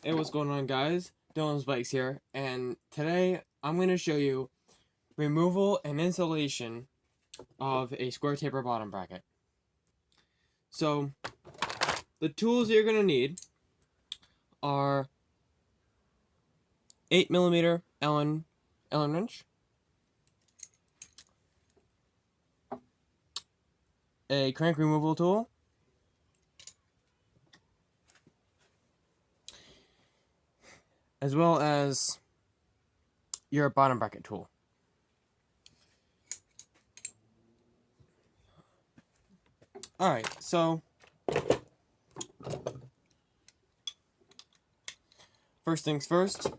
Hey, what's going on, guys? Dylan's Bikes here, and today I'm going to show you removal and installation of a square taper bottom bracket. So, the tools you're going to need are 8mm Allen wrench, a crank removal tool, as well as your bottom bracket tool. Alright, so first things first,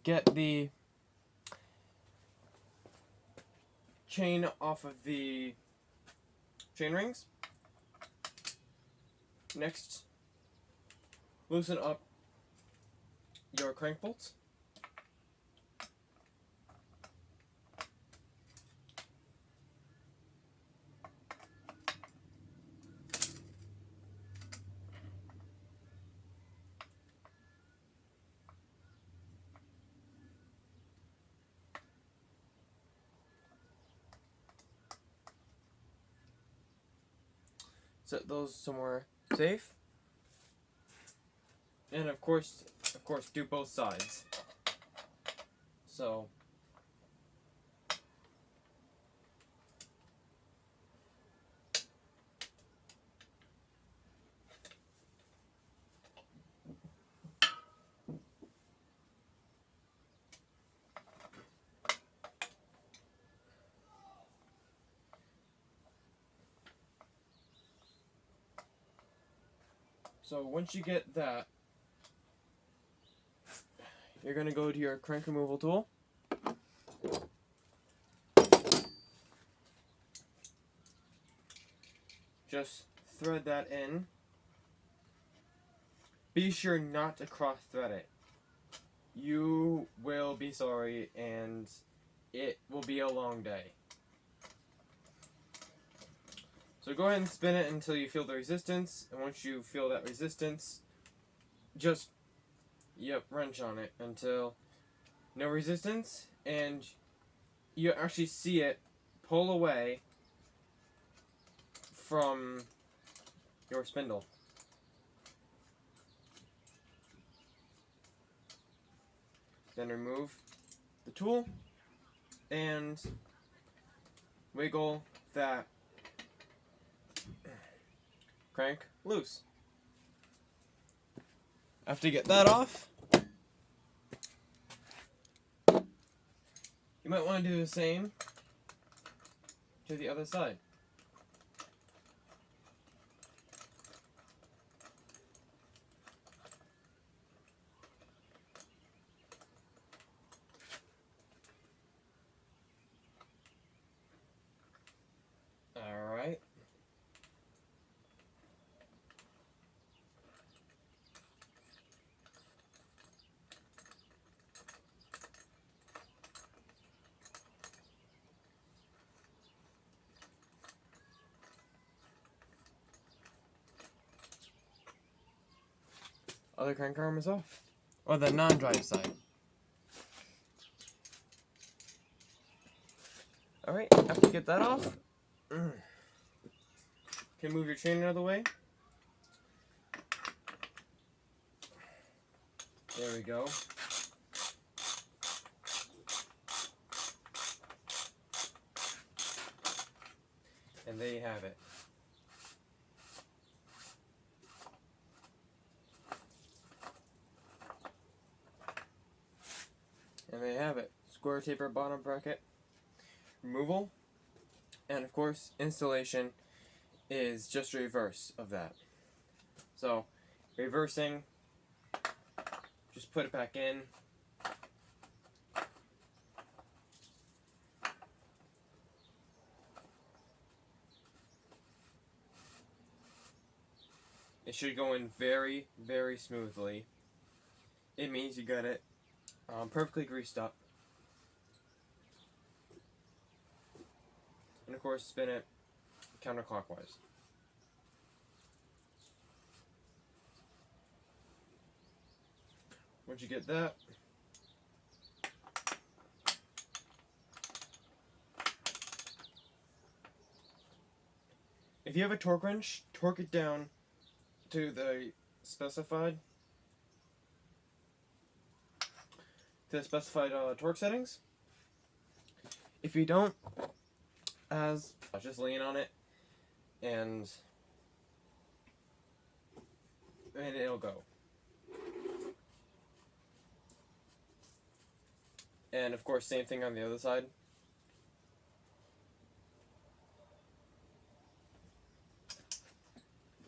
get the chain off of the chain rings. Next, loosen up your crank bolts. Set those somewhere safe. And of course, do both sides. So once you get that, you're gonna go to your crank removal tool. Just thread that in. Be sure not to cross thread it. You will be sorry, and it will be a long day. So go ahead and spin it until you feel the resistance, and once you feel that resistance, just, wrench on it until no resistance, and you actually see it pull away from your spindle. Then remove the tool and wiggle that crank loose. After you get that off, you might want to do the same to the other side. Alright. Other crank arm is off. Or the non-drive side. Alright, after you get that off, can move your chain out of the way. There we go. And there you have it. And there you have it. Square taper bottom bracket removal. And of course, installation is just reverse of that. So, reversing, just put it back in. It should go in very, very smoothly. It means you got it perfectly greased up. And of course, spin it counterclockwise. Once you get that, if you have a torque wrench, torque it down to the specified torque settings. If you don't, just lean on it and it'll go. And of course, same thing on the other side.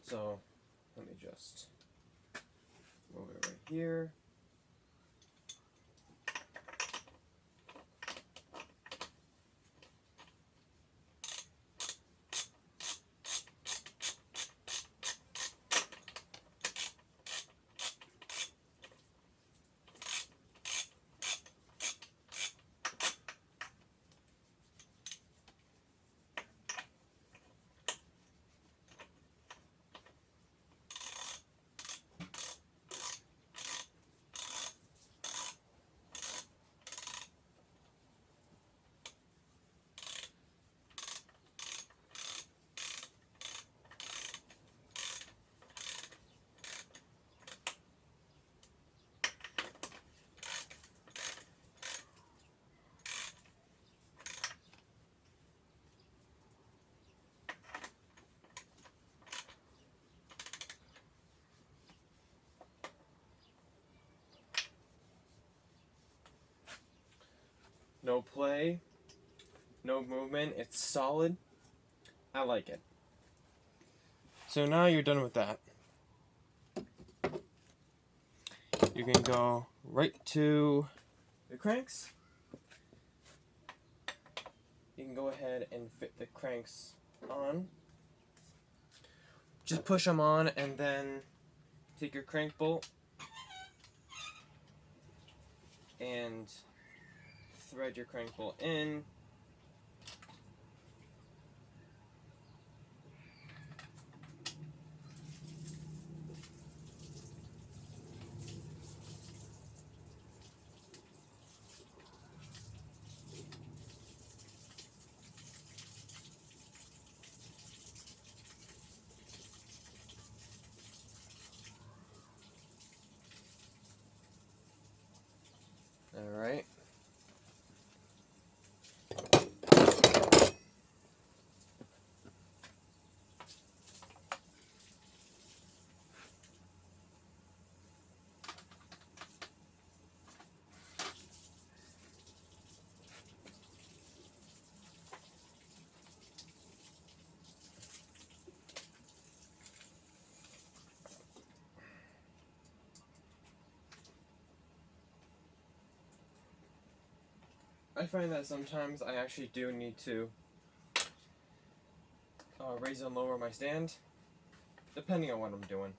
So let me just move it right here. No play, no movement, it's solid. I like it. So now you're done with that. You can go right to the cranks. You can go ahead and fit the cranks on. Just push them on and then take your crank bolt and thread your crank bolt in. Alright. I find that sometimes I actually do need to raise and lower my stand, depending on what I'm doing.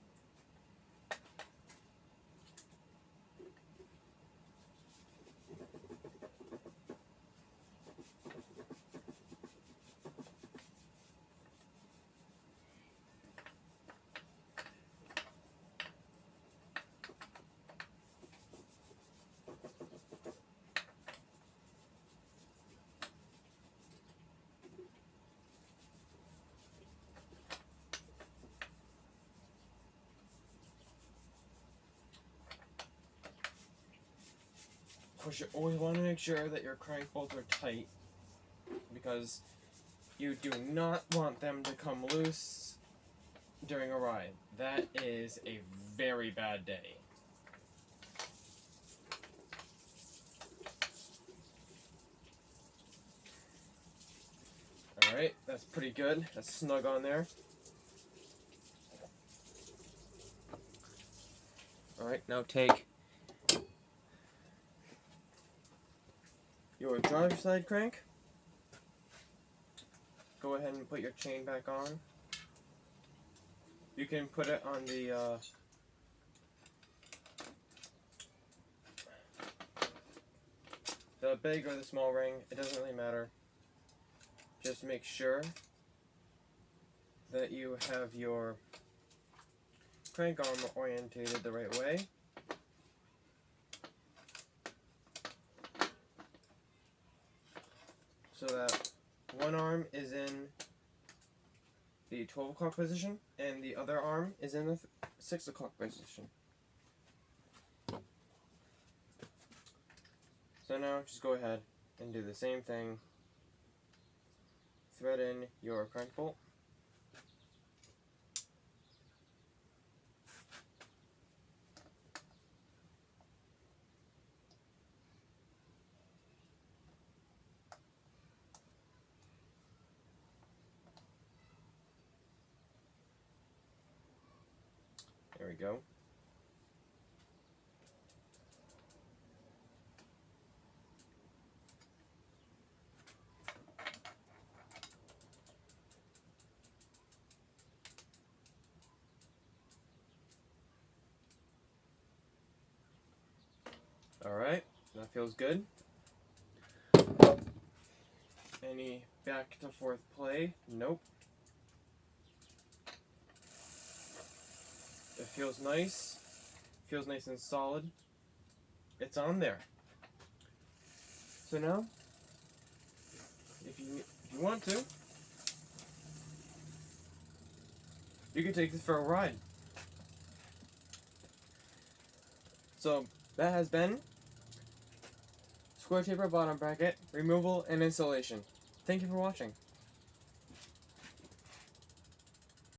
Of course, you always want to make sure that your crank bolts are tight, because you do not want them to come loose during a ride. That is a very bad day. Alright, that's pretty good. That's snug on there. Alright, now take your driver's side crank. Go ahead and put your chain back on. You can put it on the big or the small ring. It doesn't really matter. Just make sure that you have your crank arm orientated the right way. so that one arm is in the 12 o'clock position and the other arm is in the 6 o'clock position. So now just go ahead and do the same thing. Thread in your crank bolt. There we go. Alright, that feels good. Any back to forth play? Nope. It feels nice. Feels nice and solid. It's on there. So now, if you want to, you can take this for a ride. So that has been square taper bottom bracket removal and installation. Thank you for watching.